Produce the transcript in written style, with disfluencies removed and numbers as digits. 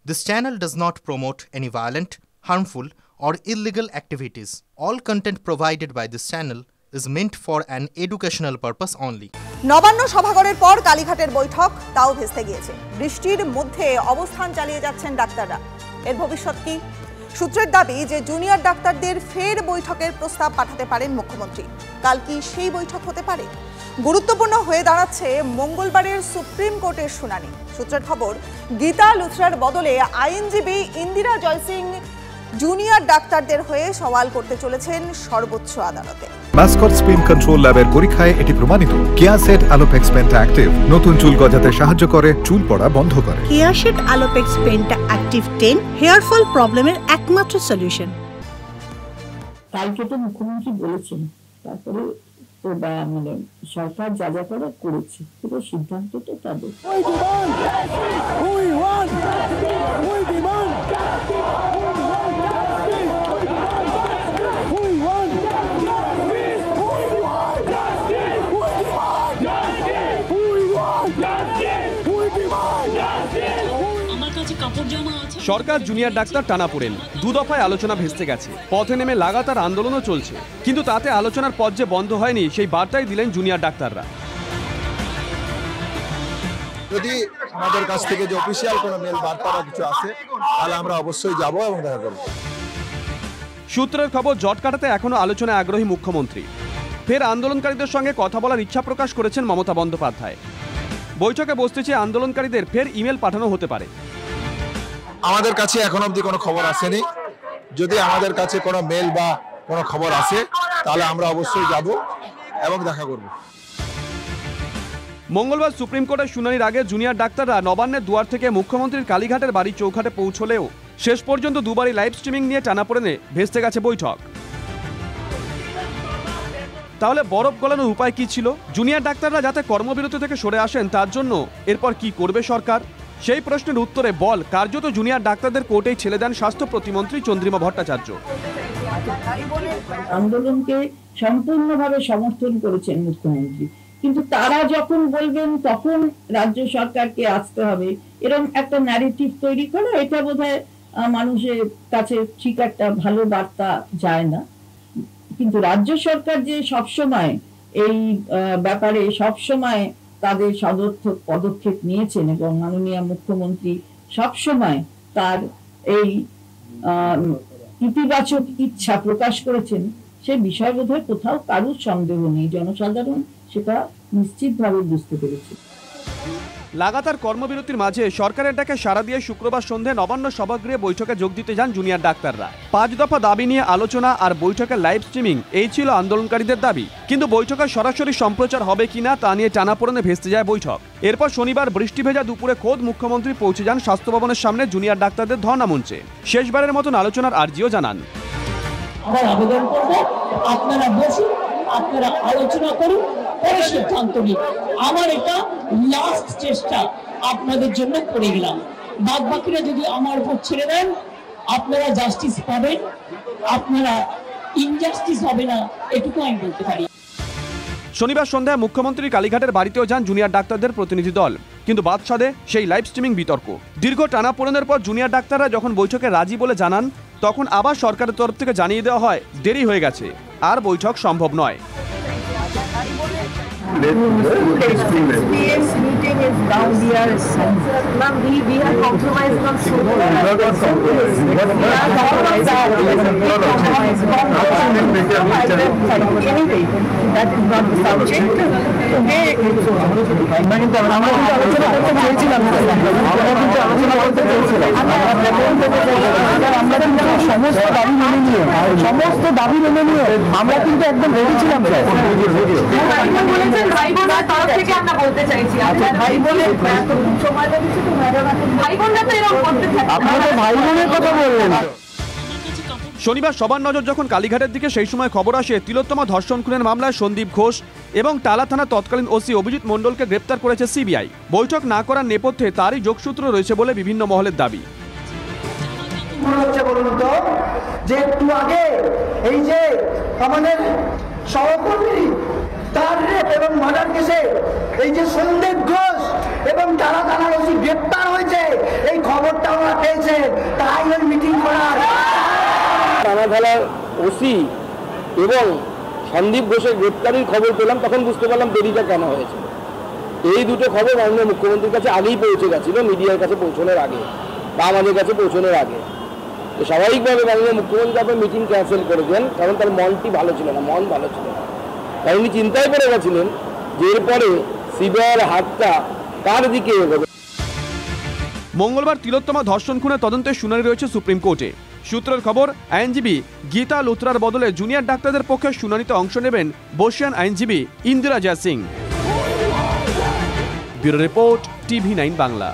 This channel does not promote any violent, harmful, or illegal activities. All content provided by this channel is meant for an educational purpose only. Nabanna সভাগরের পর কালীঘাটের বৈঠক তাও ভেস্তে গিয়েছে। বৃষ্টির মধ্যে অবস্থান চালিয়ে যাচ্ছেন ডাক্তাররা। এর ভবিষ্যৎ কি? সূত্রের দাবি যে জুনিয়র ডাক্তারদের ফের বৈঠকের প্রস্তাব পাঠাতে পারেন মুখ্যমন্ত্রী। কাল কি সেই বৈঠক হতে পারে? গুরুত্বপূর্ণ হয়ে দাঁড়াচ্ছে মঙ্গলবারের সুপ্রিম কোর্টের শুনানি। সূত্রের খবর, গীতা লুথরার বদলে আইনজীবী ইন্দিরা জয়সিং জুনিয়র ডাক্তারদের হয়ে সওয়াল করতে চলেছেন সর্বোচ্চ আদালতে। মাসকট স্পিন কন্ট্রোল ল্যাবের পরীক্ষায় এটি প্রমাণিত। কেয়াসেট আলোপেক্স পেন্টা অ্যাক্টিভ নতুন চুল গজাতে সাহায্য করে, চুল পড়া বন্ধ করে। Keya Seth Alopex penta active 10 hair fall প্রবলেমের একমাত্র সলিউশন। কালকে তো মুখ্যমন্ত্রী বলেছেন, তারপরে তো মানে সরকার যা যা করে করেছে, পুরো সিদ্ধান্তটা তাদের। সরকার জুনিয়র ডাক্তার টানাপোড়েন, দু দফায় আলোচনা ভেস্তে গেছে, পথে নেমে লাগাতার আন্দোলনও চলছে, কিন্তু তাতে আলোচনার পথ যে বন্ধ হয়নি সেই বার্তাই দিলেন জুনিয়র ডাক্তাররা। যদি আমাদের কাছ থেকে যে অফিসিয়াল কোনো মেল বার্তা বা কিছু আসে তাহলে আমরা অবশ্যই যাব এবং দেখা করব। সূত্রের খবর, জট কাটাতে এখনো আলোচনায় আগ্রহী মুখ্যমন্ত্রী। ফের আন্দোলনকারীদের সঙ্গে কথা বলার ইচ্ছা প্রকাশ করেছেন মমতা বন্দ্যোপাধ্যায়। বৈঠকে বসতে চেয়ে আন্দোলনকারীদের ফের ইমেল পাঠানো হতে পারে। আমাদের কাছে এখন অবধি কোনো খবর আসেনি। যদি আমাদের কাছে কোনো মেল বা কোনো খবর আসে তাহলে আমরা অবশ্যই যাব এবং দেখা করব। মঙ্গলবার সুপ্রিম কোর্টের শুনানির আগে জুনিয়র ডাক্তাররা নবান্নের দুয়ার থেকে মুখ্যমন্ত্রীর কালীঘাটের বাড়ি চৌঘাটে পৌঁছলেও শেষ পর্যন্ত দুবারই লাইভ স্ট্রিমিং নিয়ে টানাপোড়েনে ভেস্তে গেছে বৈঠক। তাহলে বরফ গলানোর উপায় কি ছিল? জুনিয়র ডাক্তাররা যাতে কর্মবিরতি থেকে সরে আসেন তার জন্য এরপর কি করবে সরকার? সেই প্রশ্নের উত্তরে বল কার্যত জুনিয়র ডাক্তারদের কোর্টেই ছেড়ে দেন স্বাস্থ্য প্রতিমন্ত্রী চন্দ্রিমা ভট্টাচার্য। আন্দোলনকে সম্পূর্ণভাবে সমর্থন করেছেন মুখ্যমন্ত্রী, কিন্তু তারা যখন বলবেন তখন রাজ্য সরকারকে আসতে হবে, এরকম একটা ন্যারেটিভ তৈরি করা, এটা বোধহয় মানুষের কাছে ঠিক একটা ভালো বার্তা যায় না। কিন্তু রাজ্য সরকার যে সবসময় এই ব্যাপারে সবসময় তাদের সদর্থক পদক্ষেপ নিয়েছেন এবং মাননীয় মুখ্যমন্ত্রী সবসময় তার এই ইতিবাচক ইচ্ছা প্রকাশ করেছেন, সে বিষয় বোধহয় কোথাও কারুর সন্দেহ নেই, জনসাধারণ সেটা নিশ্চিতভাবে বুঝতে পেরেছে। লাগাতার কর্মবিরতির মাঝে সরকারের ডাকে সাড়া দিয়ে শুক্রবার সন্ধে নবান্ন সভাগৃহে বৈঠকে যোগ দিতে যান জুনিয়র ডাক্তাররা। 5 দফা দাবি নিয়ে আলোচনা আর বৈঠকের লাইভ স্ট্রিমিং, এই ছিল আন্দোলনকারীদের দাবি। কিন্তু বৈঠকের সরাসরি সম্প্রচার হবে কিনা তা নিয়ে টানাপোড়েনে ভেস্তে যায় বৈঠক। এরপর শনিবার বৃষ্টি ভেজা দুপুরে খোদ মুখ্যমন্ত্রী পৌঁছে যান স্বাস্থ্য ভবনের সামনে জুনিয়র ডাক্তারদের ধর্ণা মঞ্চে। শেষবারের মতন আলোচনার আর্জিও জানান। আমার আবেদন করব, আপনারা বসুন, আপনারা আলোচনা করুন, পরে সিদ্ধান্ত নিন। আমার এটা লাস্ট চেষ্টা আপনাদের জন্য করে গেলাম। বাদ বাকিরা যদি আমার উপর ছেড়ে দেন, আপনারা জাস্টিস পাবেন, আপনারা ইনজাস্টিস হবে না, এটুকু আমি বলতে পারি। শনিবার সন্ধ্যায় মুখ্যমন্ত্রী কালীঘাটের বাড়িতেও যান জুনিয়র ডাক্তারদের প্রতিনিধি দল, কিন্তু বাদ সাধে সেই লাইভ স্ট্রিমিং বিতর্ক। দীর্ঘ টানাপোড়েনের পর জুনিয়র ডাক্তাররা যখন বৈঠকে রাজি বলে জানান, তখন আবার সরকারের তরফ থেকে জানিয়ে দেওয়া হয় দেরি হয়ে গেছে, আর বৈঠক সম্ভব নয়। সমস্ত দাবি মেনে নিয়ে আমরা কিন্তু একদম রেডি ছিলাম। শনিবার সবার নজর যখন কালীঘাটের দিকে, সেই সময় খবর আসে তিলোত্তমা ধর্ষণ খুনের মামলায় সন্দীপ ঘোষ এবং টালা থানা তৎকালীন ওসি অভিজিৎ মণ্ডলকে গ্রেপ্তার করেছে সিবিআই। বৈঠক না করার নেপথ্যে তারই যোগসূত্র রয়েছে বলে বিভিন্ন মহলের দাবি। বলুন তো, যে একটু আগে এই যে আমাদের সহকর্মী তার রেপ এবং মার্ডার কেসে এই যে সন্দীপ ঘোষ এবং যারা থানার ওসি গ্রেপ্তার হয়েছে এই খবরটা ওরা পেয়েছে, তাই ওই মিটিং করার। থানা থানার ওসি এবং সন্দীপ ঘোষের গ্রেপ্তারির খবর পেলাম, তখন বুঝতে পারলাম দেরিটা কেন হয়েছে। এই দুটো খবর মাননীয় মুখ্যমন্ত্রীর কাছে আগেই পৌঁছে গেছিল, মিডিয়ার কাছে পৌঁছানোর আগে বা আমাদের কাছে পৌঁছানোর আগে। তো স্বাভাবিকভাবে মাননীয় মুখ্যমন্ত্রী তারপর মিটিং ক্যান্সেল করে দেন, কারণ তার মনটি ভালো ছিল না, মন ভালো ছিল না। তাই উনি চিন্তায় পড়ে গেছিলেন যে এরপরে সিবিআইয়ের হাতটা কার দিকে এগোবে। মঙ্গলবার তিলোত্তমা ধর্ষণ খুনের তদন্তের শুনানি রয়েছে সুপ্রিম কোর্টে। সূত্রের খবর, আইনজীবী গীতা লুথরার বদলে জুনিয়র ডাক্তারদের পক্ষে শুনানিতে অংশ নেবেন বর্ষিয়ান আইনজীবী Indira Jai Singh. Bureau report, TV9 Bangla.